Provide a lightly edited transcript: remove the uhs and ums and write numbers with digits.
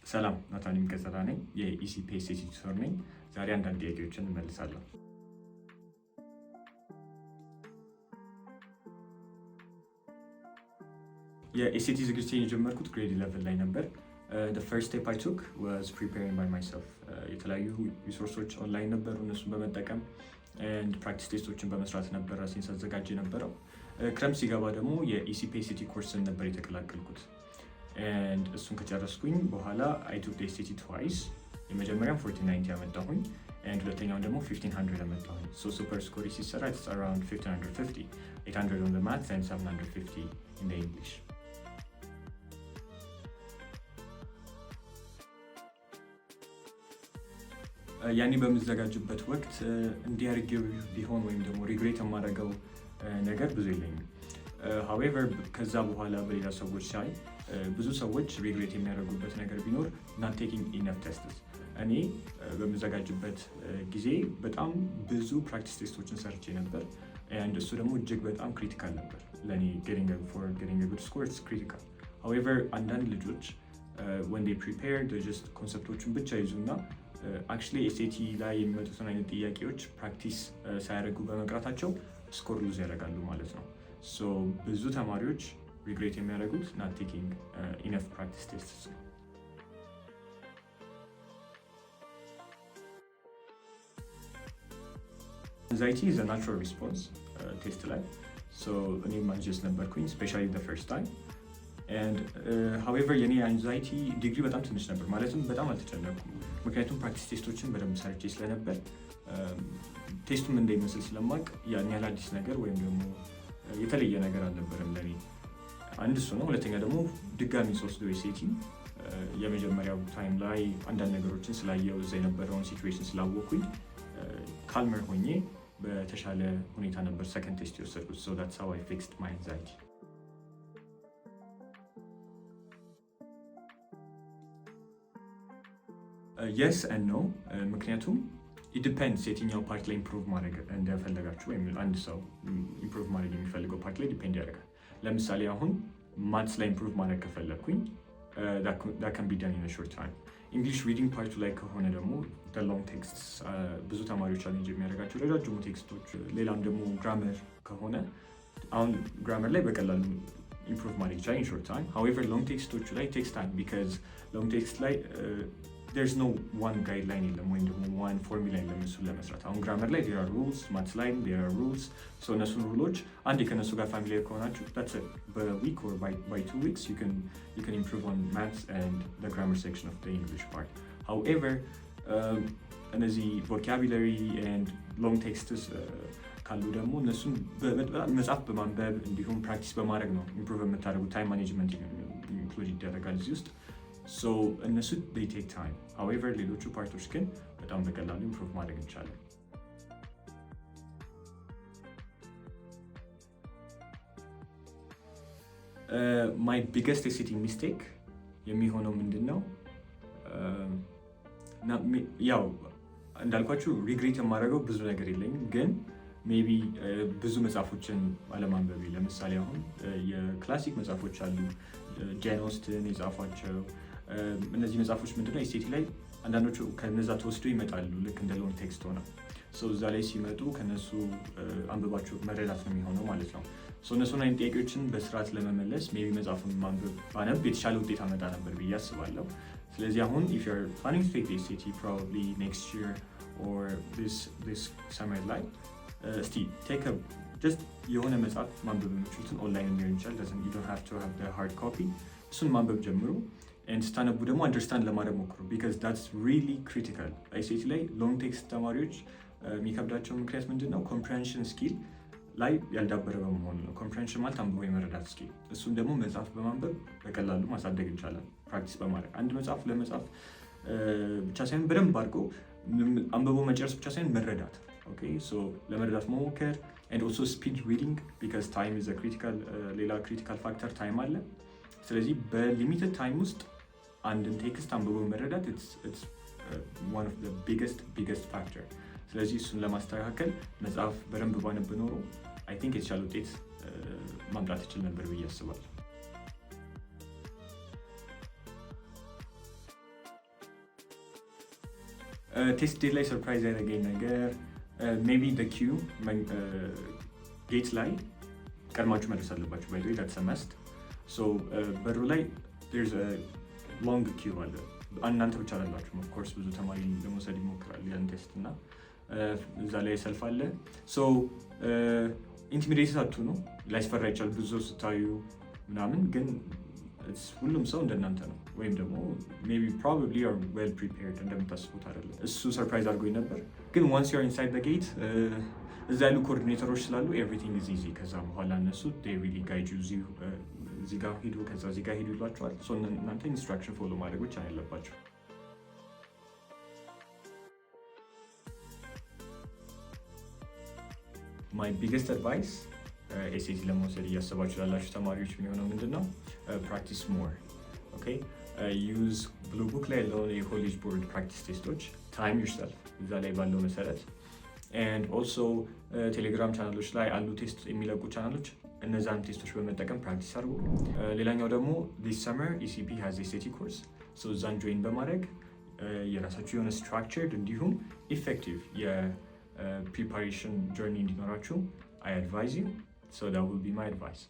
ሰላም ናታኒ ምከዘራ ነኝ። የኢሲፒ ኤስኤቲ ቱተር ነኝ። ዛሬ አንዳንድ ጥያቄዎችን እመልሳለሁ። የኤስኤቲ ዝግጅቴን የጀመርኩት ግሬድ 11 ላይ ነበር። The first step I took was preparing by myself. የተለያዩ ሪሶርሶች ኦንላይን ነበሩ፣ እነሱን በመጠቀም and ፕራክቲስ ቴስቶችን በመስራት ነበር ራሴን ሳዘጋጅ የነበረው። ክረምት ሲገባ ደግሞ የኢሲፒ ኤስኤቲ ኮርስን ነበር የተቀላቀልኩት። and እሱን ከጨረስኩኝ በኋላ I took the SAT twice. የመጀመሪያው 1490 ያመጣሁኝ and ሁለተኛውን ደግሞ 1500 ያመጣሁኝ። So super score ሲሰራ it's around 1550, 800 on the maths and 750 in the English. ያኔ በምዘጋጅበት ወቅት እንዲያርገው ቢሆን ወይም ደግሞ ሪግሬት የማደርገው ነገር ብዙ የለኝም። however ከዛ በኋላ በሌላ ሰዎች ሳይ ብዙ ሰዎች ሪግሬት የሚያደርጉበት ነገር ቢኖር not taking enough tests። እኔ በምዘጋጅበት ጊዜ በጣም ብዙ ፕራክቲስ ቴስቶችን ሰርቼ ነበር and እሱ ደግሞ እጅግ በጣም ክሪቲካል ነበር ለኔ getting a good score is critical. however አንዳንድ ልጆች when they prepare they just ኮንሰፕቶችን ብቻ ይዙና actually ኤስኤቲ ላይ የሚመጡትን አይነት ጥያቄዎች ፕራክቲስ ሳያደርጉ በመቅረታቸው ስኮር ሉዝ ያደርጋሉ ማለት ነው። ሶ ብዙ ተማሪዎች ሪግሬት የሚያደርጉት not taking enough practice tests ነው። anxiety is a natural response ቴስት ላይ so እኔም አንጀስ ነበርኩኝ especially the first time and however የኔ አንዛይቲ ዲግሪ በጣም ትንሽ ነበር ማለትም በጣም አልተጨነቅኩም ምክንያቱም ፕራክቲስ ቴስቶችን በደንብ ሰርቼ ስለነበር ቴስቱም እንደሚመስል ስለማቅ ያን ያህል አዲስ ነገር ወይም ደግሞ የተለየ ነገር አልነበረም ለኔ። አንድ እሱ ነው። ሁለተኛ ደግሞ ድጋሚ ሶስት ኤስኤቲ የመጀመሪያው ታይም ላይ አንዳንድ ነገሮችን ስላየው እዛ የነበረውን ሲቹዌሽን ስላወቅኩኝ ካልመር ሆኜ በተሻለ ሁኔታ ነበር ሰከንድ ቴስት የወሰድኩት። so that's how I fixed my anxiety. yes and no ምክንያቱም it depends የትኛው ፓርት ላይ ኢምፕሩቭ ማድረግ እንደፈለጋችሁ ወይም አንድ ሰው ኢምፕሩቭ ማድረግ የሚፈልገው ፓርት ላይ ዲፔንድ ያደርጋል። ለምሳሌ አሁን ማትስ ላይ ኢምፕሩቭ ማድረግ ከፈለግኩኝ that can be done in a short time. እንግሊሽ ሪዲንግ ፓርቱ ላይ ከሆነ ደግሞ the long texts ብዙ ተማሪዎች ቻሌንጅ የሚያደርጋቸው ረጃጅሙ ቴክስቶች፣ ሌላም ደግሞ ግራመር ከሆነ አሁን ግራመር ላይ በቀላሉ ኢምፕሩቭ ማድረግ ይቻላል in short time. however long ቴክስቶቹ ላይ takes time because long text ላይ there's no one guideline የለም ወይም ደግሞ one formula የለም እሱን ለመስራት። አሁን ግራመር ላይ there are rules, maths ላይ there are rules. so እነሱን ሩሎች አንዴ ከነሱ ጋር ፋሚሊየር ከሆናችሁ that's it. በweek or by 2 weeks you can improve on maths and the grammar section of the English part. however እነዚህ vocabulary and long texts ካሉ ደግሞ እነሱን መጽሐፍ በማንበብ እንዲሁም ፕራክቲስ በማድረግ ነው ኢምፕሩቭ የምታደርጉት። ታይም ማኔጅመንት ኢንክሉድ ይደረጋል እዚህ ውስጥ። so እነሱ they take time. however ሌሎቹ ፓርቶች ግን በጣም በቀላሉ ኢምፕሩቭ ማድረግ እንችላለን። my biggest SAT mistake የሚሆነው ምንድነው? ያው እንዳልኳችሁ ሪግሬት የማደርገው ብዙ ነገር የለኝም ግን ሜቢ ብዙ መጽሐፎችን አለማንበቤ። ለምሳሌ አሁን የክላሲክ መጽሐፎች አሉ ጄን ኦስተን የጻፏቸው እነዚህ መጽሐፎች ምንድነው ኤስኤቲ ላይ አንዳንዶቹ ከነዛ ተወስዶ ይመጣሉ ልክ እንደ ሎንግ ቴክስት ሆነው ሰው እዛ ላይ ሲመጡ ከነሱ አንብባቸው መረዳት ነው የሚሆነው ማለት ነው። እነሱን አይነት ጥያቄዎችን በስርዓት ለመመለስ ሜቢ መጽሐፉን ባነብ የተሻለ ውጤት አመጣ ነበር ብዬ አስባለሁ። ስለዚህ አሁን if you're planning to take the SAT probably next year or this summer ላይ እስቲ take a just የሆነ መጽሐፍ ማንበብ የምችሉትን ኦንላይን ሊሆን ይችላል you don't have to have the hard copy እሱን ማንበብ ጀምሩ and ስታነቡ ደግሞ አንደርስታንድ ለማድረግ ሞክሩ because that's really critical. SAT ላይ ሎንግ ቴክስት ተማሪዎች የሚከብዳቸው ምክንያት ምንድነው? ኮምፕሬንሽን ስኪል ላይ ያልዳበረ በመሆኑ ነው። ኮምፕሬንሽን ማለት አንብቦ የመረዳት ስኪል፣ እሱን ደግሞ መጽሐፍ በማንበብ በቀላሉ ማሳደግ እንችላለን ፕራክቲስ በማድረግ። አንድ መጽሐፍ ለመጻፍ ብቻ ሳይሆን በደንብ አድርጎ አንብቦ መጨረስ ብቻ ሳይሆን መረዳት so ለመረዳት መሞከር and also speed reading because time is a ሌላ critical factor time አለ። ስለዚህ በሊሚትድ ታይም ውስጥ አንድን ቴክስት አንብቦ መረዳት it's one of the biggest factor. ስለዚህ እሱን ለማስተካከል መጽሐፍ በደንብ ባነብ ኖሮ I think የተሻለ ውጤት ማምጣት ይችል ነበር ብዬ አስባለሁ። ቴስት ዴት ላይ ሰርፕራይዝ ያደረገኝ ነገር ሜቢ ደ ኪው ጌት ላይ ቀድማችሁ መድረስ አለባችሁ። ባይ ዳትስ መስት በሩ ላይ ሎንግ ኪው አለ። እናንተ ብቻ አላላችሁም። ኦፍኮርስ ብዙ ተማሪ ለመውሰድ ይሞክራል ያን ቴስት እና እዛ ላይ ሰልፍ አለ። ኢንቲሚዴትድ አትሁኑ። ላይስፈራ ይቻላል ብዙ ሰው ስታዩ ምናምን፣ ግን ሁሉም ሰው እንደናንተ ነው፣ ወይም ደግሞ ሜይ ቢ ፕሮባብሊ አር ዌል ፕሪፔርድ እንደምታስቡት አይደለም። እሱ ሰርፕራይዝ አድርጎኝ ነበር። ግን ዋንስ ዩር ኢንሳይድ ዘ ጌት እዛ ያሉ ኮኦርዲኔተሮች ስላሉ ኤቭሪቲንግ ኢዝ ኢዚ። ከዛ በኋላ እነሱ ዴይ ሪሊ ጋይድ ዩ እዚህ ጋር ሂዱ፣ ከዛ እዚህ ጋር ሂዱ ይሏቸዋል። እናንተ ኢንስትራክሽን ፎሎ ማድረግ ብቻ ነው ያለባቸው። ማይ ቢገስት አድቫይስ ኤስኤቲ ለመውሰድ እያሰባችሁ ላላችሁ ተማሪዎች የሚሆነው ምንድን ነው? ፕራክቲስ ሞር። ኦኬ ዩዝ ብሉ ቡክ ላይ ያለውን የኮሌጅ ቦርድ ፕራክቲስ ቴስቶች ታይም ዩርሰልፍ እዛ ላይ ባለው መሰረት ኤንድ ኦልሶ ቴሌግራም ቻናሎች ላይ አሉ ቴስት የሚለቁ ቻናሎች፣ እነዛን ቴስቶች በመጠቀም ፕራክቲስ አድርጉ። ሌላኛው ደግሞ ዲስ ሰመር ኢሲፒ ሃዝ ኤስኤቲ ኮርስ እዛን ጆይን በማድረግ የራሳችሁ የሆነ ስትራክቸርድ እንዲሁም ኢፌክቲቭ የፕሪፓሬሽን ጆርኒ እንዲኖራችሁ I advise you. So that will be my advice.